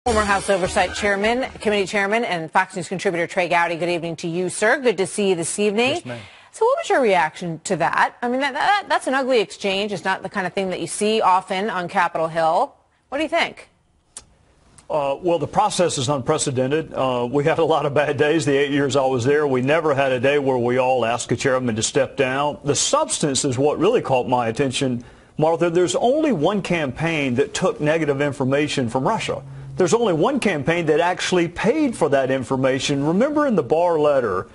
Former House Oversight Chairman, Committee Chairman, and Fox News contributor Trey Gowdy. Good evening to you, sir. Good to see you this evening. Yes, ma'am. So what was your reaction to that? I mean, that's an ugly exchange. It's not the kind of thing that you see often on Capitol Hill. What do you think? Well, the process is unprecedented. We had a lot of bad days. The 8 years I was there, we never had a day where we all asked a chairman to step down. The substance is what really caught my attention, Martha. There's only one campaign that took negative information from Russia. There's only one campaign that actually paid for that information. Remember in the Barr letter,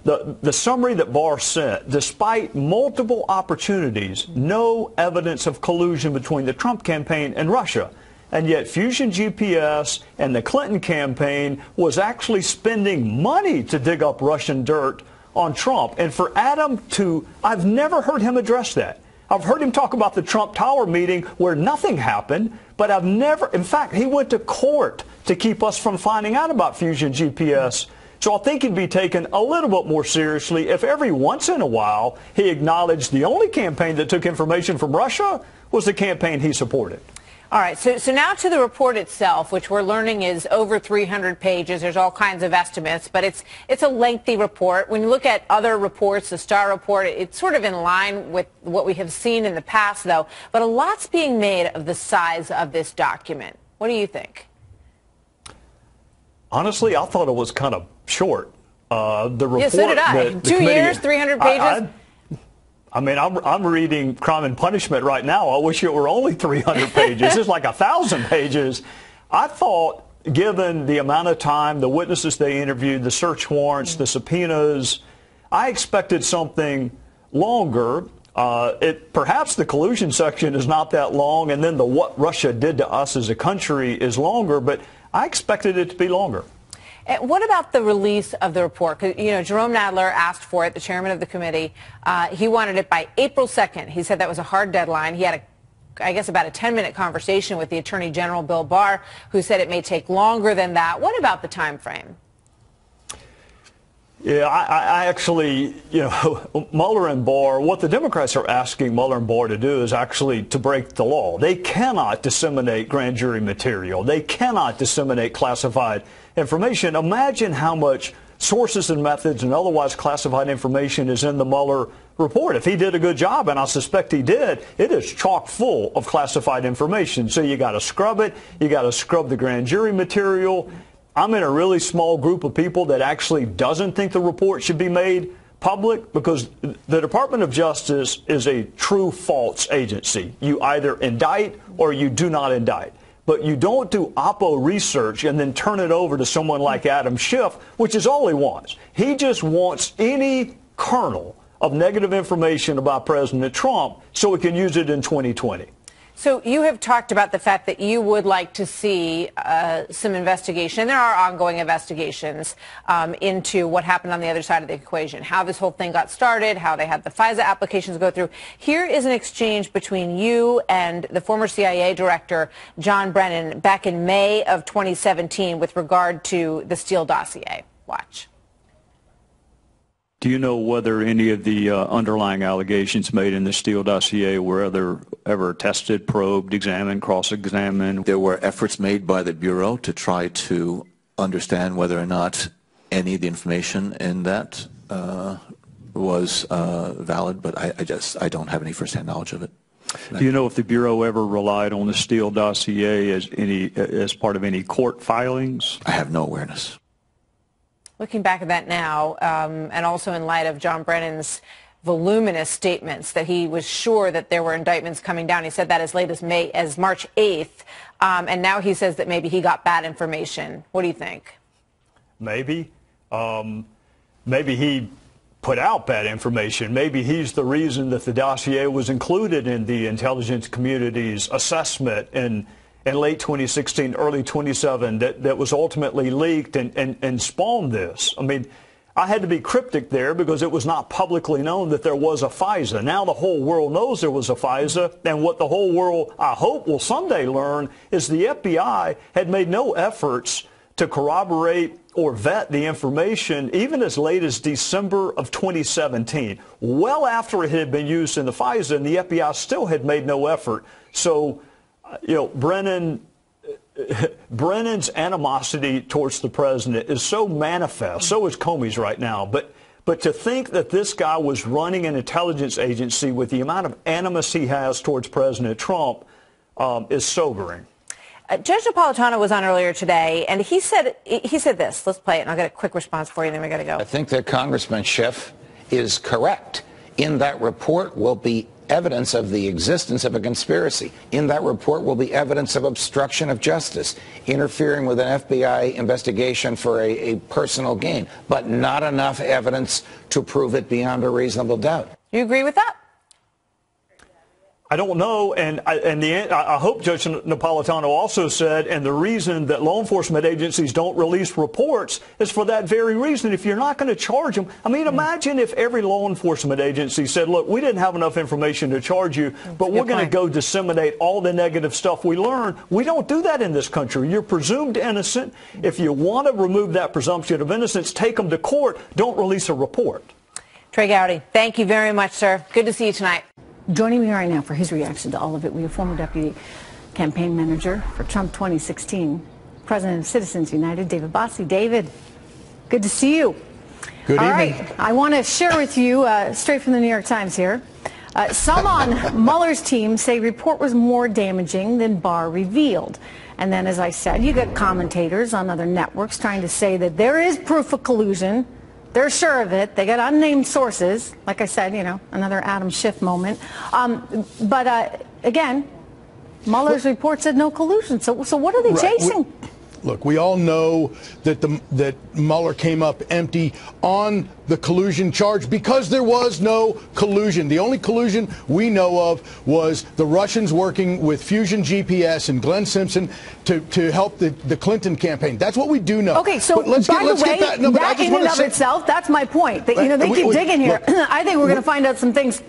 the summary that Barr sent, despite multiple opportunities, no evidence of collusion between the Trump campaign and Russia. And yet Fusion GPS and the Clinton campaign was actually spending money to dig up Russian dirt on Trump. And for Adam to, I've never heard him address that. I've heard him talk about the Trump Tower meeting where nothing happened, but I've never, in fact, he went to court to keep us from finding out about Fusion GPS. So I think he'd be taken a little bit more seriously if every once in a while he acknowledged the only campaign that took information from Russia was the campaign he supported. All right, so now to the report itself, which we're learning is over 300 pages. There's all kinds of estimates, but it's a lengthy report. When you look at other reports, the Starr report, it's sort of in line with what we have seen in the past, though. But a lot's being made of the size of this document. What do you think? Honestly, I thought it was kind of short. The report. Yeah, so did I. 2 years, 300 pages. I mean, I'm reading Crime and Punishment right now. I wish it were only 300 pages. It's like 1,000 pages. I thought, given the amount of time, the witnesses they interviewed, the search warrants, the subpoenas, I expected something longer. Perhaps the collusion section is not that long, and then the what Russia did to us as a country is longer, but I expected it to be longer. What about the release of the report? You know, Jerome Nadler asked for it, the chairman of the committee. He wanted it by April 2nd. He said that was a hard deadline. He had, I guess, about a 10-minute conversation with the Attorney General, Bill Barr, who said it may take longer than that. What about the time frame? Yeah, I actually, you know, Mueller and Barr, what the Democrats are asking Mueller and Barr to do is actually to break the law. They cannot disseminate grand jury material. They cannot disseminate classified information. Imagine how much sources and methods and otherwise classified information is in the Mueller report. If he did a good job, and I suspect he did, it is chock full of classified information. So you got to scrub it. You got to scrub the grand jury material. I'm in a really small group of people that actually doesn't think the report should be made public, because the Department of Justice is a true false agency. You either indict or you do not indict. But you don't do Oppo research and then turn it over to someone like Adam Schiff, which is all he wants. He just wants any kernel of negative information about President Trump so he can use it in 2020. So you have talked about the fact that you would like to see some investigation. There are ongoing investigations into what happened on the other side of the equation, how this whole thing got started, how they had the FISA applications go through. Here is an exchange between you and the former CIA director, John Brennan, back in May of 2017 with regard to the Steele dossier. Watch. Do you know whether any of the underlying allegations made in the Steele dossier were ever tested, probed, examined, cross-examined? There were efforts made by the Bureau to try to understand whether or not any of the information in that was valid, but I don't have any firsthand knowledge of it. Do you know if the Bureau ever relied on the Steele dossier as part of any court filings? I have no awareness. Looking back at that now, and also in light of John Brennan's voluminous statements that he was sure that there were indictments coming down. He said that as late as March 8th, and now he says that maybe he got bad information. What do you think? Maybe. Maybe he put out bad information. Maybe he's the reason that the dossier was included in the intelligence community's assessment in late 2016, early 2017, that was ultimately leaked and spawned this. I mean, I had to be cryptic there because it was not publicly known that there was a FISA. Now the whole world knows there was a FISA, and what the whole world, I hope, will someday learn is the FBI had made no efforts to corroborate or vet the information even as late as December of 2017, well after it had been used in the FISA, and the FBI still had made no effort. So, you know, Brennan Brennan's animosity towards the president is so manifest. So is Comey's right now. But to think that this guy was running an intelligence agency with the amount of animus he has towards President Trump is sobering. Judge Napolitano was on earlier today, and he said this. Let's play it, and I'll get a quick response for you, and then we got to go. I think that Congressman Schiff is correct. In that report will be evidence of the existence of a conspiracy. In that report will be evidence of obstruction of justice, interfering with an FBI investigation for a personal gain, but not enough evidence to prove it beyond a reasonable doubt. You agree with that? I don't know, and I hope Judge Napolitano also said, and the reason that law enforcement agencies don't release reports is for that very reason. If you're not going to charge them, I mean, imagine if every law enforcement agency said, look, we didn't have enough information to charge you, but we're going to go disseminate all the negative stuff we learned. We don't do that in this country. You're presumed innocent. If you want to remove that presumption of innocence, take them to court. Don't release a report. Trey Gowdy, thank you very much, sir. Good to see you tonight. Joining me right now for his reaction to all of it, we have former deputy campaign manager for Trump 2016, president of Citizens United, David Bossie. David, good to see you. Good evening. All right, I want to share with you, straight from the New York Times here, some on Mueller's team say report was more damaging than Barr revealed. And then, as I said, you got commentators on other networks trying to say that there is proof of collusion. They're sure of it. They got unnamed sources. Like I said, you know, another Adam Schiff moment. But again, Mueller's report said no collusion. So what are they chasing? Look, we all know that Mueller came up empty on the collusion charge because there was no collusion. The only collusion we know of was the Russians working with Fusion GPS and Glenn Simpson to help the Clinton campaign. That's what we do know. Okay, so by the way, that in and of itself, that's my point. That, you know, they keep digging here. Look, I think we're going to find out some things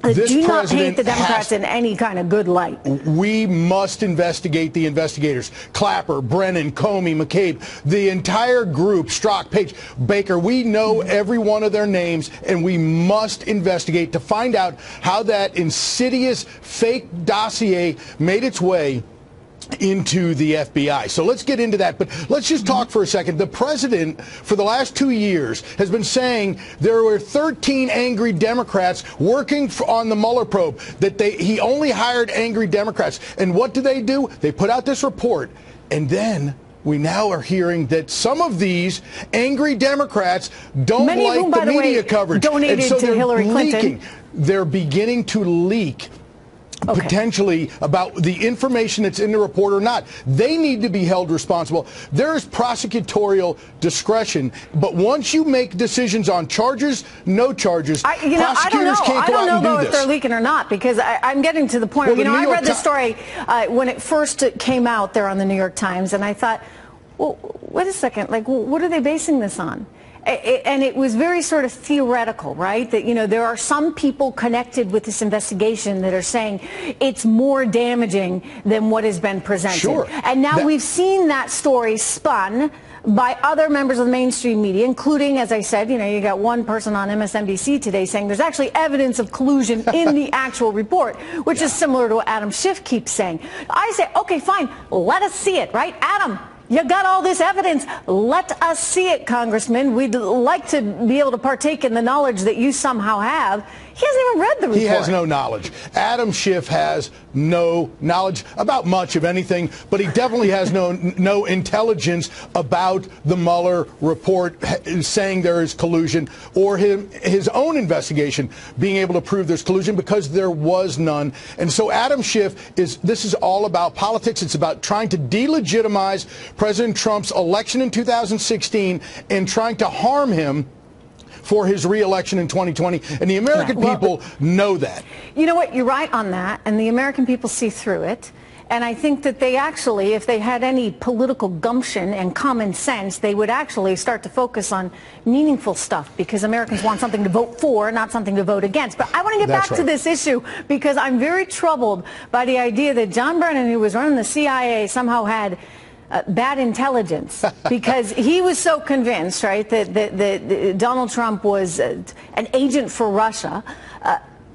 that do not paint the Democrats in any kind of good light. We must investigate the investigators. Clapper, Brennan, Comey, McCabe, the entire group, Strzok, Page, Baker. We know every one of their names, and we must investigate to find out how that insidious fake dossier made its way into the FBI. So let's get into that. But let's just talk for a second. The president, for the last 2 years, has been saying there were 13 angry Democrats working on the Mueller probe, that he only hired angry Democrats. And what do? They put out this report, and then we now are hearing that some of these angry Democrats don't like the media coverage. Donated and so to Hillary Clinton. They're beginning to leak potentially about the information that's in the report or not. They need to be held responsible. There is prosecutorial discretion, but once you make decisions on charges, no charges, prosecutors can't go out and do this. I don't know if they're leaking or not, because I'm getting to the point where, I read this story when it first came out there on the New York Times, and I thought, well, wait a second, like, what are they basing this on? And it was very sort of theoretical, right? That, you know, there are some people connected with this investigation that are saying it's more damaging than what has been presented. Sure. And now we've seen that story spun by other members of the mainstream media, including, as I said, you know, you got one person on MSNBC today saying there's actually evidence of collusion in the actual report, which is similar to what Adam Schiff keeps saying. I say, okay, fine, let us see it, right? Adam, you got all this evidence. Let us see it, Congressman. We'd like to be able to partake in the knowledge that you somehow have. He hasn't even read the report. He has no knowledge. Adam Schiff has no knowledge about much of anything, but he definitely has no intelligence about the Mueller report saying there is collusion, or his own investigation being able to prove there's collusion, because there was none. And so Adam Schiff this is all about politics. It's about trying to delegitimize President Trump's election in 2016 and trying to harm him for his re-election in 2020, and the American people know that. You know what? You're right on that, and the American people see through it. And I think that they actually, if they had any political gumption and common sense, they would actually start to focus on meaningful stuff, because Americans want something to vote for, not something to vote against. But I want to get back to this issue, because I'm very troubled by the idea that John Brennan, who was running the CIA, somehow had bad intelligence, because he was so convinced, right, that Donald Trump was an agent for Russia,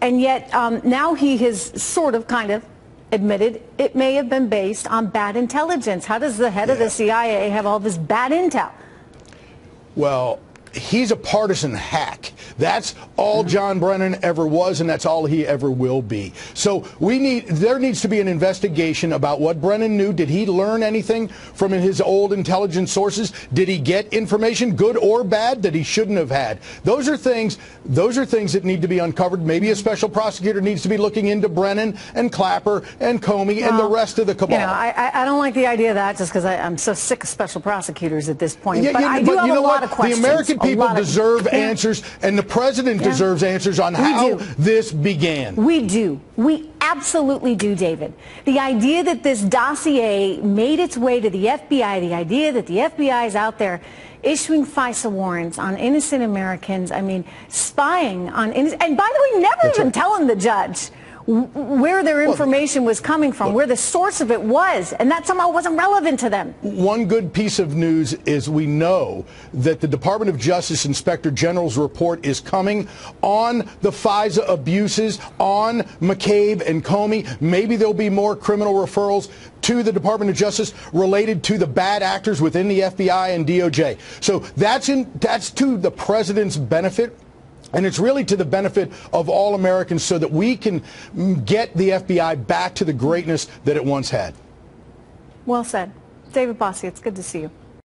and yet now he has sort of kind of admitted it may have been based on bad intelligence. How does the head of the CIA have all this bad intel? Well, he's a partisan hack. That's all John Brennan ever was, and that's all he ever will be. So there needs to be an investigation about what Brennan knew. Did he learn anything from his old intelligence sources? Did he get information, good or bad, that he shouldn't have had? Those are things that need to be uncovered. Maybe a special prosecutor needs to be looking into Brennan and Clapper and Comey and the rest of the cabal. You know, I don't like the idea of that, just because I'm so sick of special prosecutors at this point. But I do have a lot of questions. The American people deserve answers, and the president deserves answers on how this began. We do. We absolutely do, David. The idea that this dossier made its way to the FBI, the idea that the FBI is out there issuing FISA warrants on innocent Americans, I mean, spying on innocent, and by the way, never even telling the judge where their information was coming from, where the source of it was, and that somehow wasn't relevant to them. One good piece of news is we know that the Department of Justice Inspector General's report is coming on the FISA abuses, on McCabe and Comey. Maybe there'll be more criminal referrals to the Department of Justice related to the bad actors within the FBI and DOJ. So that's to the president's benefit. And it's really to the benefit of all Americans so that we can get the FBI back to the greatness that it once had. Well said. David Bossie, it's good to see you.